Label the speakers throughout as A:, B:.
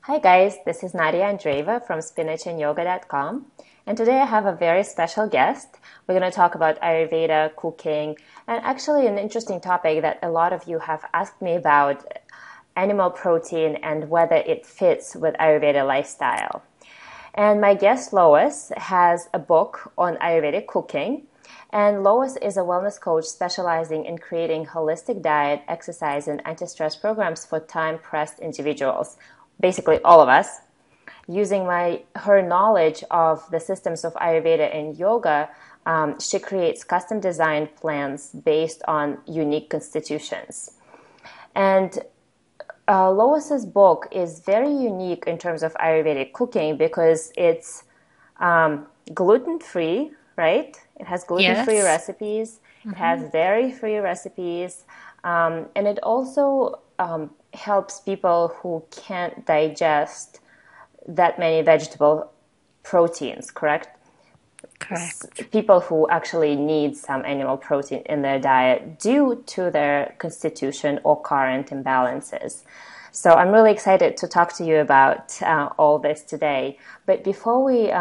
A: Hi guys, this is Nadia Andreeva from spinachandyoga.com, and today I have a very special guest. We're going to talk about Ayurveda, cooking, and actually an interesting topic that a lot of you have asked me about, animal protein and whether it fits with Ayurveda lifestyle. And my guest Lois has a book on Ayurvedic cooking, and Lois is a wellness coach specializing in creating holistic diet, exercise, and anti-stress programs for time-pressed individuals, basically all of us. Using her knowledge of the systems of Ayurveda and yoga, she creates custom-designed plans based on unique constitutions. And Lois's book is very unique in terms of Ayurvedic cooking because it's gluten-free, right? It has gluten-free
B: Yes.
A: recipes. It has dairy-free recipes. And it also helps people who can't digest that many vegetable proteins, correct?
B: Correct.
A: People who actually need some animal protein in their diet due to their constitution or current imbalances. So I'm really excited to talk to you about all this today. But before we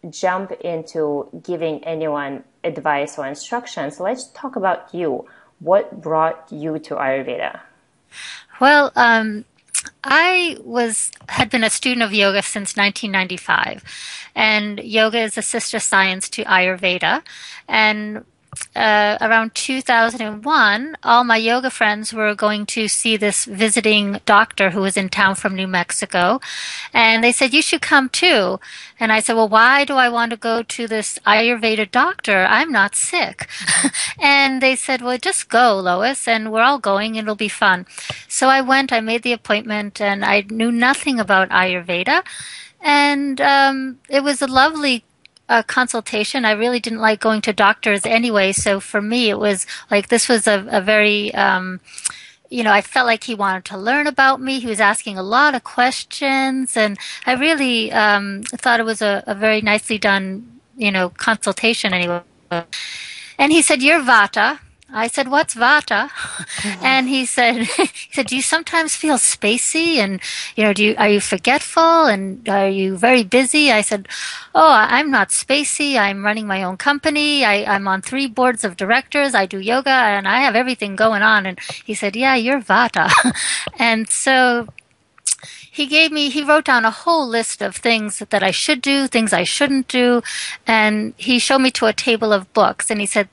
A: jump into giving anyone advice or instructions, let's talk about you. What brought you to Ayurveda?
B: Well, had been a student of yoga since 1995, and yoga is a sister science to Ayurveda. And around 2001, all my yoga friends were going to see this visiting doctor who was in town from New Mexico. And they said, you should come too. And I said, well, why do I want to go to this Ayurveda doctor? I'm not sick. And they said, well, just go, Lois, and we're all going. It'll be fun. So I went, I made the appointment, and I knew nothing about Ayurveda. And it was a lovely consultation. I really didn't like going to doctors anyway. So for me, it was like this was a very, I felt like he wanted to learn about me. He was asking a lot of questions. And I really thought it was a very nicely done, consultation anyway. And he said, you're Vata. I said, what's Vata? And he said, do you sometimes feel spacey? And, are you forgetful? And are you very busy? I said, oh, I'm not spacey. I'm running my own company. I'm on 3 boards of directors. I do yoga and I have everything going on. And he said, yeah, you're Vata. And so he wrote down a whole list of things that I should do, things I shouldn't do. And he showed me to a table of books. And he said,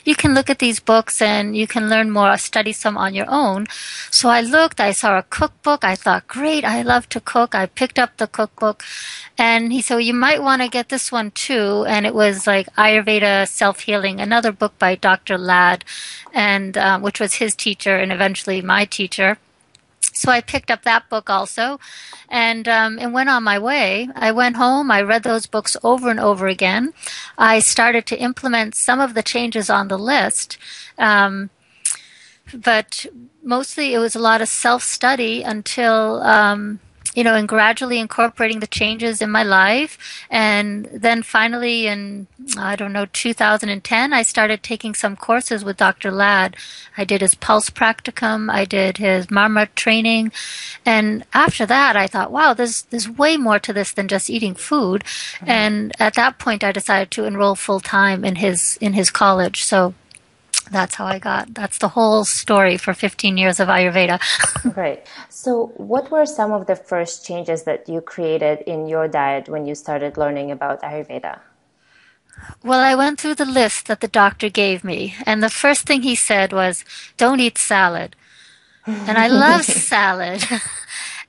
B: you can look at these books and you can learn more, study some on your own. So I looked, I saw a cookbook. I thought, great, I love to cook. I picked up the cookbook. And he said, well, you might want to get this one too. And it was like Ayurveda Self-Healing, another book by Dr. Ladd, and which was his teacher and eventually my teacher. So I picked up that book also and went on my way. I went home. I read those books over and over again. I started to implement some of the changes on the list. But mostly it was a lot of self-study until, and gradually incorporating the changes in my life. And then finally in, 2010, I started taking some courses with Dr. Ladd. I did his Pulse Practicum. I did his Marmot training. And after that, I thought, wow, there's way more to this than just eating food. Mm-hmm. And at that point, I decided to enroll full time in his college. So that's that's the whole story for 15 years of Ayurveda.
A: Great. So what were some of the first changes that you created in your diet when you started learning about Ayurveda?
B: Well, I went through the list that the doctor gave me, and the first thing he said was, don't eat salad. And I love salad.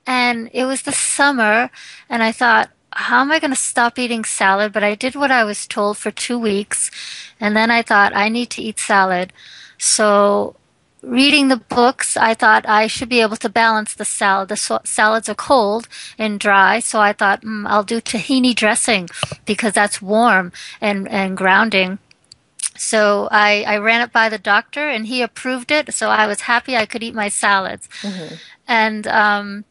B: And it was the summer, and I thought, how am I going to stop eating salad? But I did what I was told for 2 weeks. And then I thought, I need to eat salad. So reading the books, I thought I should be able to balance the salad. The salads are cold and dry. So I thought, I'll do tahini dressing because that's warm and grounding. So I ran it by the doctor and he approved it. So I was happy I could eat my salads. Mm-hmm. And,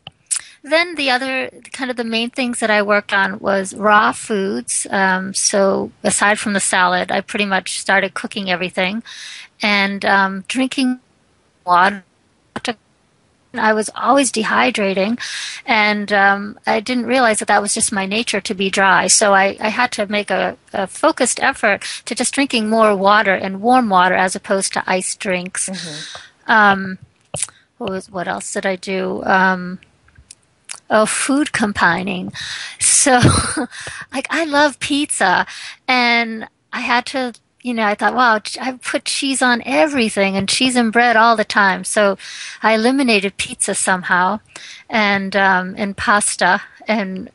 B: then the main things that I worked on was raw foods. So aside from the salad, I pretty much started cooking everything and drinking water I was always dehydrating, and I didn't realize that that was just my nature to be dry. So I had to make a focused effort to just drinking more water and warm water as opposed to iced drinks. Um, what else did I do? Food combining. So, like, I love pizza, and I had to, I thought, wow, I put cheese on everything and cheese and bread all the time. So I eliminated pizza somehow and pasta. And,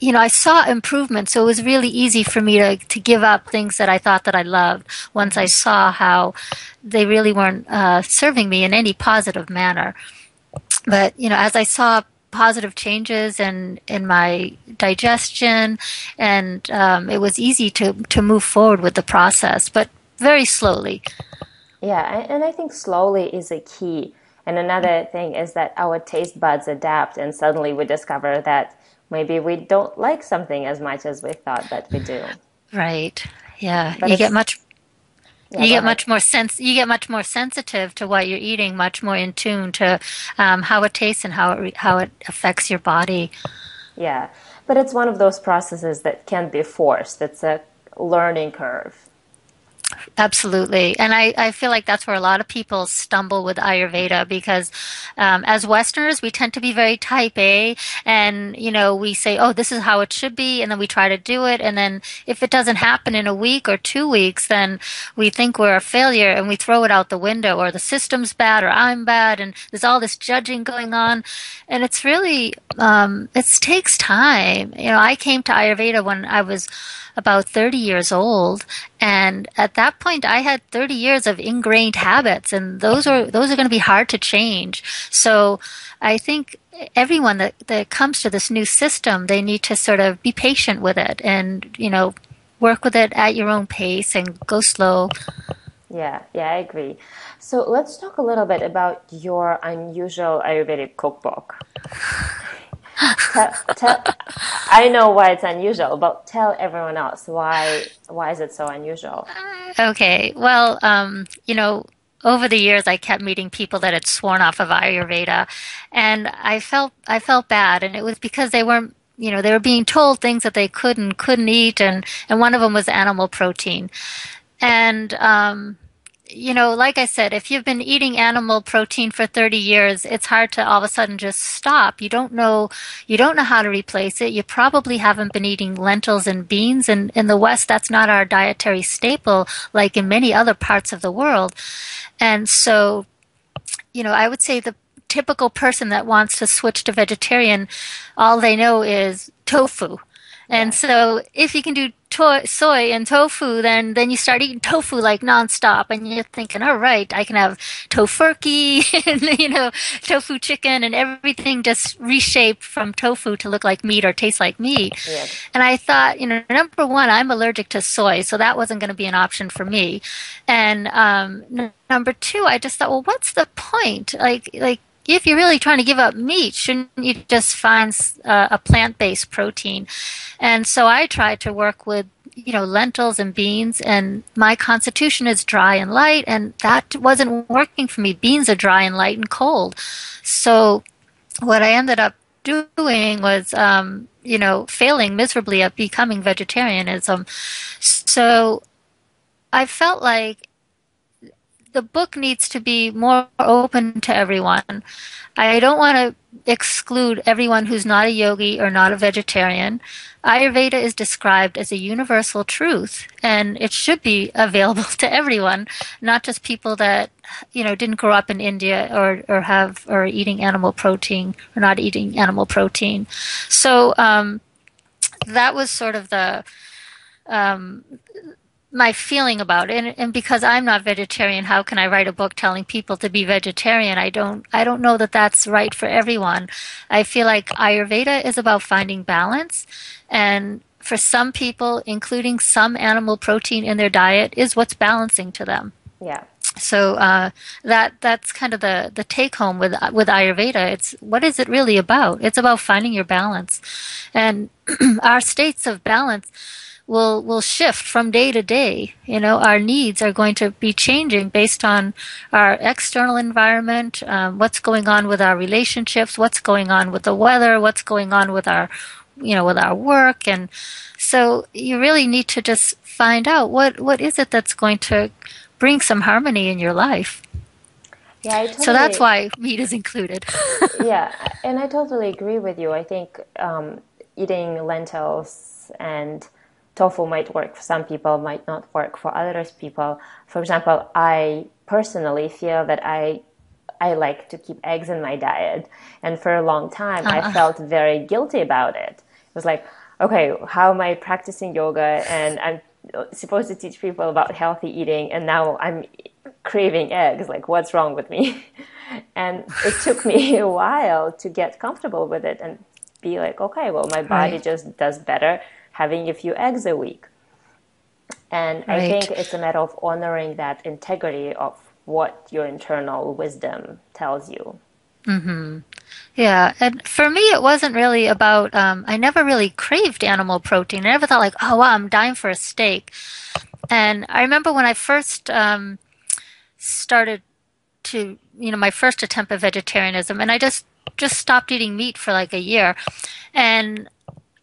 B: I saw improvement. So it was really easy for me to give up things that I thought that I loved once I saw how they really weren't serving me in any positive manner. But, as I saw positive changes in my digestion, and it was easy to move forward with the process, but very slowly.
A: Yeah, and I think slowly is a key. And another thing is that our taste buds adapt, and suddenly we discover that maybe we don't like something as much as we thought that we do.
B: Right. Yeah.
A: But
B: You get much
A: yeah,
B: You
A: go
B: get
A: ahead.
B: much more you get much more sensitive to what you're eating, much more in tune to how it tastes and how it affects your body.
A: Yeah, but it's one of those processes that can't be forced. It's a learning curve.
B: Absolutely. And I feel like that's where a lot of people stumble with Ayurveda because as Westerners, we tend to be very type A and, we say, oh, this is how it should be. And then we try to do it. And then if it doesn't happen in a week or 2 weeks, then we think we're a failure and we throw it out the window or the system's bad or I'm bad. And there's all this judging going on. And it's really, it takes time. I came to Ayurveda when I was about 30 years old. And at that point, I had 30 years of ingrained habits, and those are going to be hard to change. So I think everyone that comes to this new system, they need to sort of be patient with it and, work with it at your own pace and go slow.
A: Yeah, I agree. So let's talk a little bit about your unusual Ayurvedic cookbook. I know why it's unusual, but tell everyone else why is it so unusual?
B: Okay. Well, over the years, I kept meeting people that had sworn off of Ayurveda, and I felt bad, and it was because they weren't, they were being told things that they couldn't eat, and one of them was animal protein, and like I said, if you've been eating animal protein for 30 years, it's hard to all of a sudden just stop. You don't know how to replace it. You probably haven't been eating lentils and beans. And in the West, that's not our dietary staple, like in many other parts of the world. And so, I would say the typical person that wants to switch to vegetarian, all they know is tofu. And so if you can do soy and tofu, then you start eating tofu like nonstop, and you're thinking, all right, I can have tofurkey and tofu chicken and everything just reshaped from tofu to look like meat or taste like meat.
A: Yeah.
B: And I thought, number one, I'm allergic to soy, so that wasn't going to be an option for me. And number two, I just thought, well, what's the point? Like if you're really trying to give up meat, shouldn't you just find a plant-based protein? And so I tried to work with, lentils and beans, and my constitution is dry and light, and that wasn't working for me. Beans are dry and light and cold. So what I ended up doing was, failing miserably at becoming vegetarianism. So I felt like the book needs to be more open to everyone. I don't want to exclude everyone who's not a yogi or not a vegetarian. Ayurveda is described as a universal truth, and it should be available to everyone, not just people that didn't grow up in India or eating animal protein or not eating animal protein. So that was sort of the my feeling about it. And because I'm not vegetarian, how can I write a book telling people to be vegetarian? I don't know that that's right for everyone. I feel like Ayurveda is about finding balance, and for some people, including some animal protein in their diet is what's balancing to them.
A: Yeah.
B: So that's kind of the take home with Ayurveda. It's what is it really about? It's about finding your balance, and our states of balance. will shift from day to day. Our needs are going to be changing based on our external environment, what's going on with our relationships, what's going on with the weather, what's going on with our work. And so you really need to just find out what is it that's going to bring some harmony in your life.
A: Yeah, I
B: So that's
A: totally.
B: why meat is included.
A: Yeah, and I totally agree with you. I think eating lentils and tofu might work for some people, might not work for others people. For example, I personally feel that I like to keep eggs in my diet, and for a long time I
B: Uh,
A: felt very guilty about it. It was like, okay, how am I practicing yoga and I'm supposed to teach people about healthy eating, and now I'm craving eggs? Like, what's wrong with me? And it took me a while to get comfortable with it and be like, okay, well, my body
B: right,
A: just does better having a few eggs a week. And I think
B: right.
A: it's a matter of honoring that integrity of what your internal wisdom tells you.
B: Yeah, and for me, it wasn't really about, I never really craved animal protein. I never thought like, oh, wow, I'm dying for a steak. And I remember when I first started my first attempt at vegetarianism, and I just stopped eating meat for like a year. And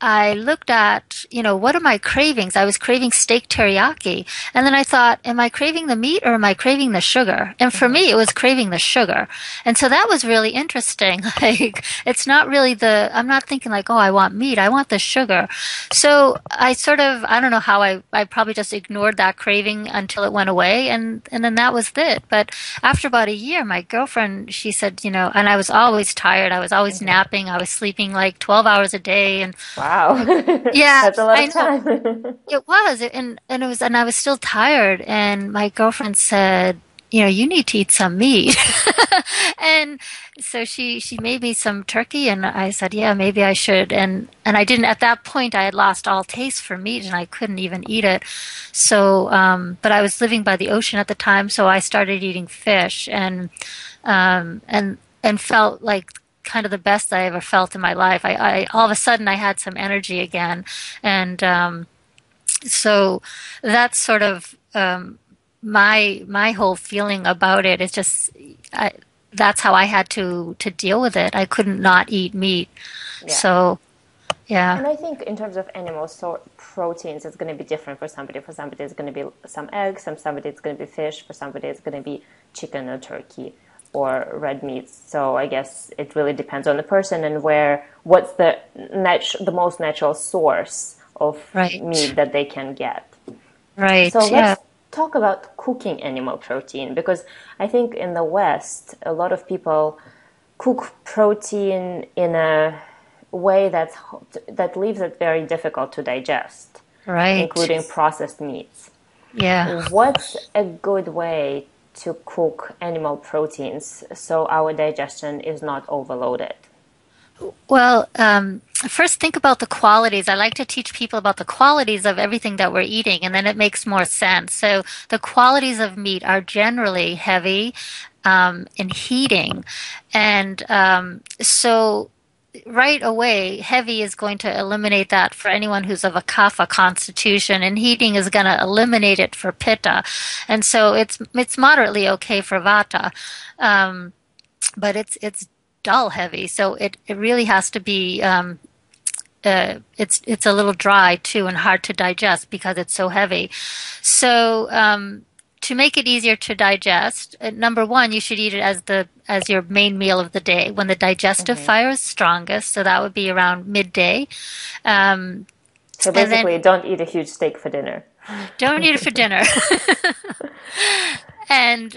B: I looked at, what are my cravings? I was craving steak teriyaki. And then I thought, am I craving the meat or am I craving the sugar? And for
A: Mm-hmm.
B: me, it was craving the sugar. And so that was really interesting. Like, it's not really I'm not thinking like, oh, I want meat. I want the sugar. So I sort of, I don't know how I probably just ignored that craving until it went away. And then that was it. But after about a year, my girlfriend, she said, and I was always tired. I was always
A: Mm-hmm.
B: napping. I was sleeping like 12 hours a day. And
A: Wow.
B: yeah,
A: That's a lot
B: I
A: of
B: know.
A: time.
B: It was, and I was still tired. And my girlfriend said, you need to eat some meat. And so she made me some turkey, and I said, yeah, maybe I should. And I didn't at that point. I had lost all taste for meat, and I couldn't even eat it. So, but I was living by the ocean at the time, so I started eating fish, and felt like kind of the best I ever felt in my life. I all of a sudden I had some energy again, and so that's sort of my whole feeling about it is just I, that's how I had to deal with it. I couldn't not eat meat.
A: Yeah.
B: So yeah,
A: And I think in terms of animal proteins, it's going to be different for somebody. For somebody, it's going to be some eggs. Somebody, it's going to be fish. For somebody, it's going to be chicken or turkey or red meats. So I guess it really depends on the person and what's the most natural source of
B: right,
A: meat that they can get. So
B: right, yeah,
A: let's talk about cooking animal protein, because I think in the West, a lot of people cook protein in a way that leaves it very difficult to digest,
B: right,
A: including processed meats.
B: yeah.
A: What's a good way to cook animal proteins so our digestion is not overloaded?
B: Well, first think about the qualities. I like to teach people about the qualities of everything that we're eating, and then it makes more sense. So the qualities of meat are generally heavy and heating, and so right away, heavy is going to eliminate that for anyone who's of a kapha constitution, and heating is going to eliminate it for pitta, and so it's moderately okay for vata. Um, but it's dull heavy, so it really has to be it's a little dry too and hard to digest because it's so heavy. So to make it easier to digest, number one, you should eat it as your main meal of the day when the digestive
A: Hmm.
B: fire is strongest. So that would be around midday, um,
A: So
B: and then
A: basically, don't eat a huge steak for dinner.
B: don't eat it for dinner. And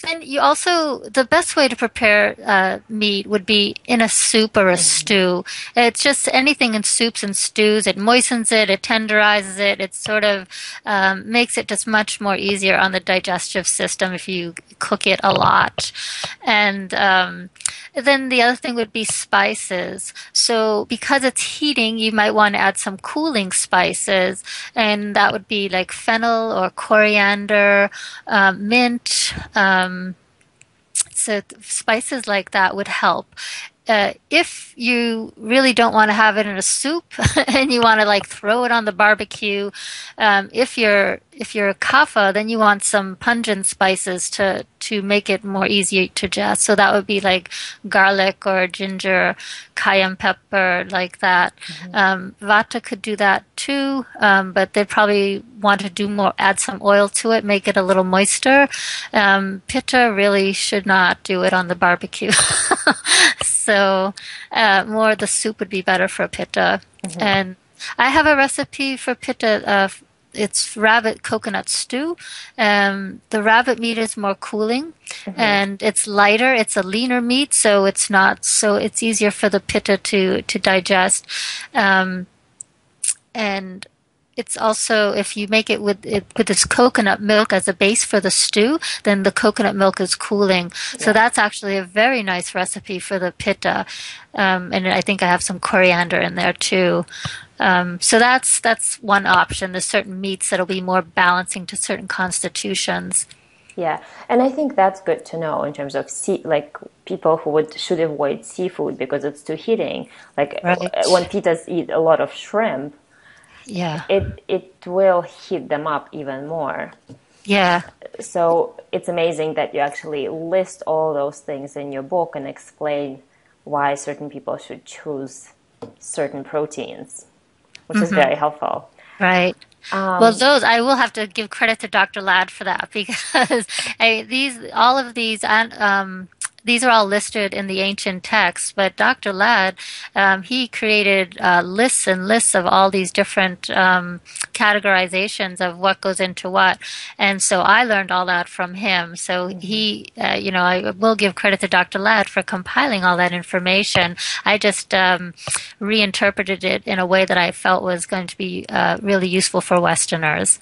B: then you also, the best way to prepare meat would be in a soup or a
A: Hmm.
B: stew. It's just anything in soups and stews. It moistens it, it tenderizes it. It sort of makes it just much more easier on the digestive system if you cook it a lot. And then the other thing would be spices. So because it's heating, you might want to add some cooling spices, and that would be like fennel or coriander, mint. So spices like that would help. if you really don't want to have it in a soup and you want to like throw it on the barbecue, if you're a kapha, then you want some pungent spices to make it more easy to digest. So that would be like garlic or ginger, cayenne pepper, like that.
A: Hmm.
B: Vata could do that too, but they probably want to do more, add some oil to it, make it a little moister. Pitta really should not do it on the barbecue. So more the soup would be better for pitta.
A: Hmm.
B: And I have a recipe for pitta. It's rabbit coconut stew. The rabbit meat is more cooling
A: Hmm.
B: and it's lighter. It's a leaner meat, so it's not so it's easier for the pitta to digest. Um, and it's also if you make it with this coconut milk as a base for the stew, then the coconut milk is cooling. So
A: Yeah.
B: that's actually a very nice recipe for the pitta. And I think I have some coriander in there too. So that's one option. There's certain meats that'll be more balancing to certain constitutions.
A: Yeah, and I think that's good to know in terms of like people who would should avoid seafood because it's too heating. Like when
B: Right.
A: pitas eat a lot of shrimp,
B: Yeah.
A: it will heat them up even more.
B: Yeah.
A: So it's amazing that you actually list all those things in your book and explain why certain people should choose certain proteins, which is very helpful.
B: Right. Well,
A: Um,
B: those I will have to give credit to Dr. Ladd for that because all of these and these are all listed in the ancient texts. But Dr. Ladd, he created lists and lists of all these different categorizations of what goes into what, and so I learned all that from him. So I will give credit to Dr. Ladd for compiling all that information. I just reinterpreted it in a way that I felt was going to be really useful for Westerners.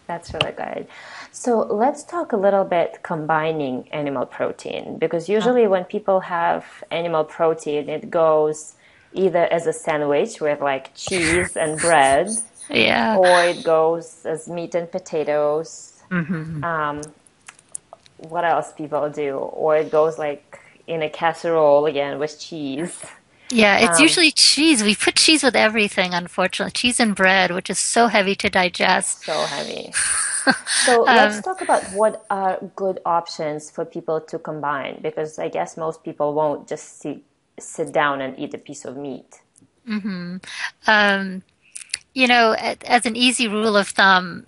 A: That's really good. So let's talk a little bit combining animal protein because usually when people have animal protein, it goes either as a sandwich with like cheese and bread,
B: Yeah.
A: or it goes as meat and potatoes.
B: Hmm.
A: What else people do? Or it goes like in a casserole again with cheese.
B: Yeah, it's
A: Um,
B: usually cheese. We put cheese with everything, unfortunately. Cheese and bread, which is so heavy to digest.
A: so heavy. So let's
B: Um,
A: talk about what are good options for people to combine because I guess most people won't just sit down and eat a piece of meat.
B: um, as an easy rule of thumb,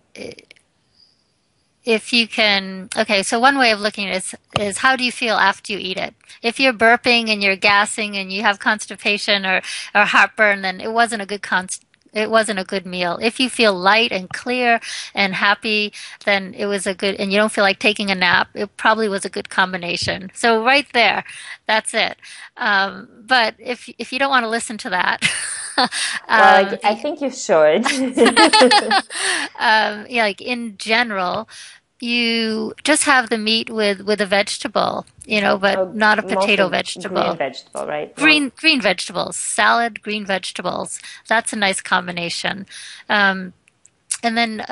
B: if you can, okay, so one way of looking at it is how do you feel after you eat it? If you're burping and you're gassing and you have constipation or heartburn, then it wasn't a good meal. If you feel light and clear and happy, then it was a good, and you don't feel like taking a nap, it probably was a good combination. So right there, that's it. But if you don't want to listen to that,
A: Well,
B: um,
A: I think you should.
B: yeah, like in general, you just have the meat with a vegetable, but
A: Oh,
B: not a potato
A: mostly green
B: vegetable.
A: vegetable, right? No.
B: Green vegetables, salad, green vegetables. That's a nice combination. And then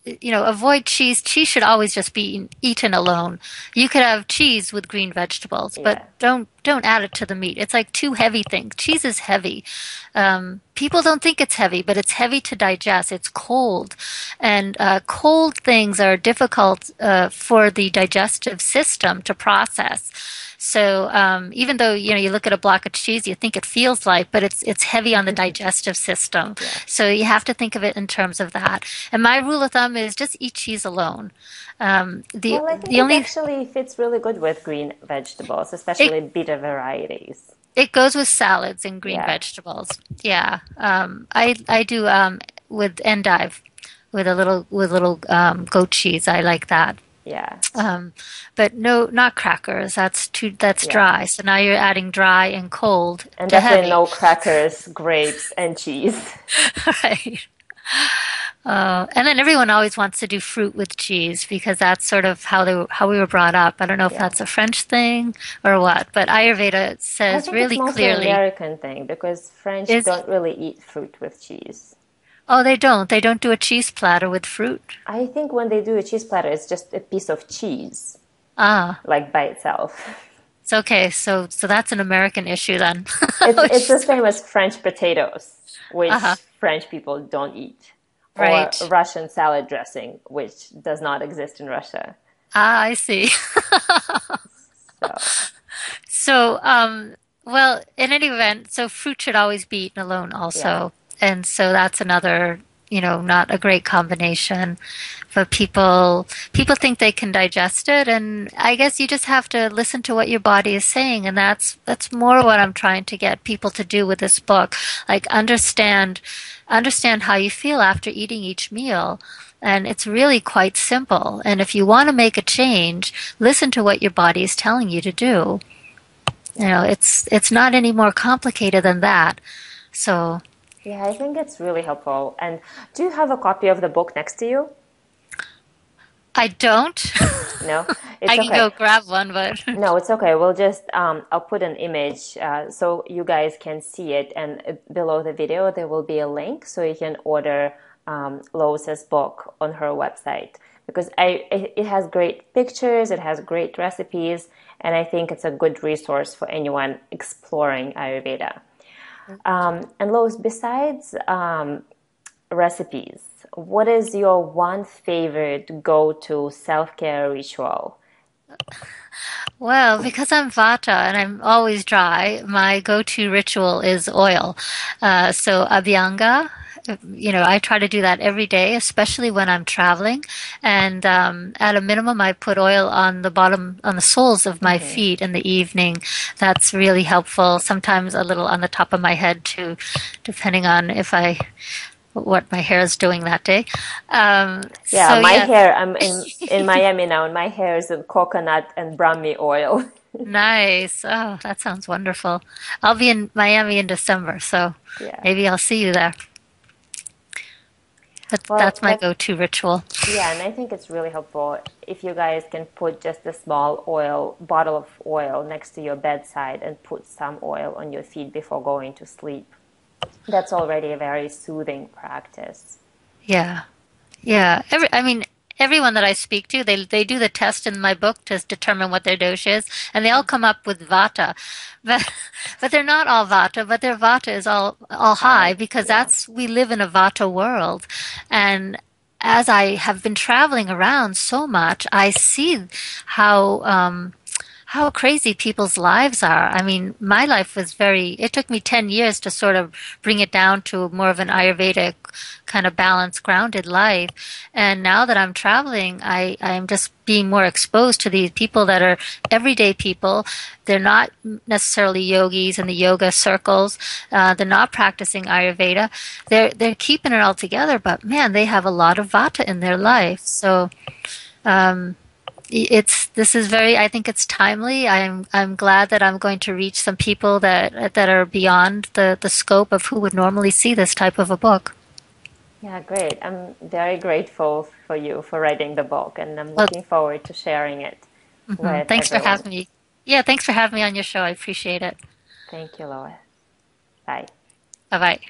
B: avoid cheese. Cheese should always just be eaten alone. You could have cheese with green vegetables, but
A: Yeah.
B: don't add it to the meat. It's like two heavy things. Cheese is heavy. People don't think it's heavy, but it's heavy to digest. It's cold, and cold things are difficult for the digestive system to process. So even though you look at a block of cheese, you think it feels light, but it's heavy on the digestive system.
A: Yeah.
B: So you have to think of it in terms of that. And my rule of thumb is just eat cheese alone.
A: Well, I think
B: The
A: it
B: only
A: actually fits really good with green vegetables,
B: it
A: especially bitter varieties.
B: it goes with salads and green
A: Yeah.
B: vegetables. Yeah, I do with endive with little goat cheese. I like that.
A: Yeah.
B: But no, not crackers. That's
A: Yeah.
B: dry. So now you're adding dry and cold
A: And
B: to
A: definitely
B: heavy.
A: no crackers, grapes, and cheese.
B: Right. And then everyone always wants to do fruit with cheese because that's sort of how we were brought up. I don't know if
A: Yeah.
B: that's a French thing or what, but Ayurveda
A: I
B: says
A: think it's
B: really
A: mostly an
B: clearly
A: American thing because French
B: is
A: don't really eat fruit with cheese.
B: oh they don't. They don't do a cheese platter with fruit.
A: I think when they do a cheese platter, it's just a piece of cheese,
B: Ah,
A: like by itself.
B: It's okay. So that's an American issue then.
A: It's the same as French potatoes,
B: Uh-huh.
A: which French people don't eat, or
B: Right.
A: Russian salad dressing, which does not exist in Russia.
B: Ah, I see.
A: So,
B: So, well, in any event, so fruit should always be eaten alone
A: yeah.
B: also. And so that's another, not a great combination. But people think they can digest it, and I guess you just have to listen to what your body is saying, and that's more what I'm trying to get people to do with this book. Like understand how you feel after eating each meal. And it's really quite simple. And if you want to make a change, listen to what your body is telling you to do.
A: Yeah.
B: It's not any more complicated than that. So
A: Yeah, I think it's really helpful. And do you have a copy of the book next to you?
B: I don't.
A: No,
B: I
A: it's
B: can
A: okay.
B: go grab one, but
A: No, it's okay. We'll just I'll put an image so you guys can see it, and below the video there will be a link so you can order Lois's book on her website because it has great pictures, it has great recipes, and I think it's a good resource for anyone exploring Ayurveda. And Lois, besides recipes, what is your one favorite go-to self-care ritual?
B: well, because I'm Vata and I'm always dry, my go-to ritual is oil. So Abhyanga, I try to do that every day, especially when I'm traveling. And at a minimum, I put oil on on the soles of my
A: Hmm.
B: feet in the evening. That's really helpful. Sometimes a little on the top of my head too, depending on what my hair is doing that day.
A: Yeah,
B: So
A: my
B: yes.
A: hair, I'm in Miami now, and my hair is in coconut and Brahmi oil.
B: Nice. Oh, that sounds wonderful. I'll be in Miami in December, so
A: Yeah.
B: maybe I'll see you there. That's
A: Well,
B: my go-to ritual.
A: yeah, and I think it's really helpful if you guys can put just a small oil bottle of oil next to your bedside and put some oil on your feet before going to sleep. That's already a very soothing practice.
B: Yeah. Yeah. I mean, everyone that I speak to, they do the test in my book to determine what their dosha is, and they all come up with Vata. But but they're not all Vata, but their Vata is all high
A: High,
B: because
A: yeah.
B: that's we live in a Vata world. And as I have been traveling around so much, I see how how crazy people's lives are. I mean, my life was it took me 10 years to sort of bring it down to more of an Ayurvedic kind of balanced, grounded life. And now that I'm traveling, I'm just being more exposed to these people that are everyday people. They're not necessarily yogis in the yoga circles. They're not practicing Ayurveda. They're keeping it all together, but man, they have a lot of vata in their
A: Yeah.
B: life. So, this is very I think it's timely. I'm glad that I'm going to reach some people that are beyond the scope of who would normally see this type of a book.
A: Yeah, great. I'm very grateful for you for writing the book, and I'm
B: Well,
A: looking forward to sharing it with
B: thanks for
A: everyone.
B: having me. Yeah, thanks for having me on your show. I appreciate it.
A: Thank you, Lois. Bye.
B: Bye bye.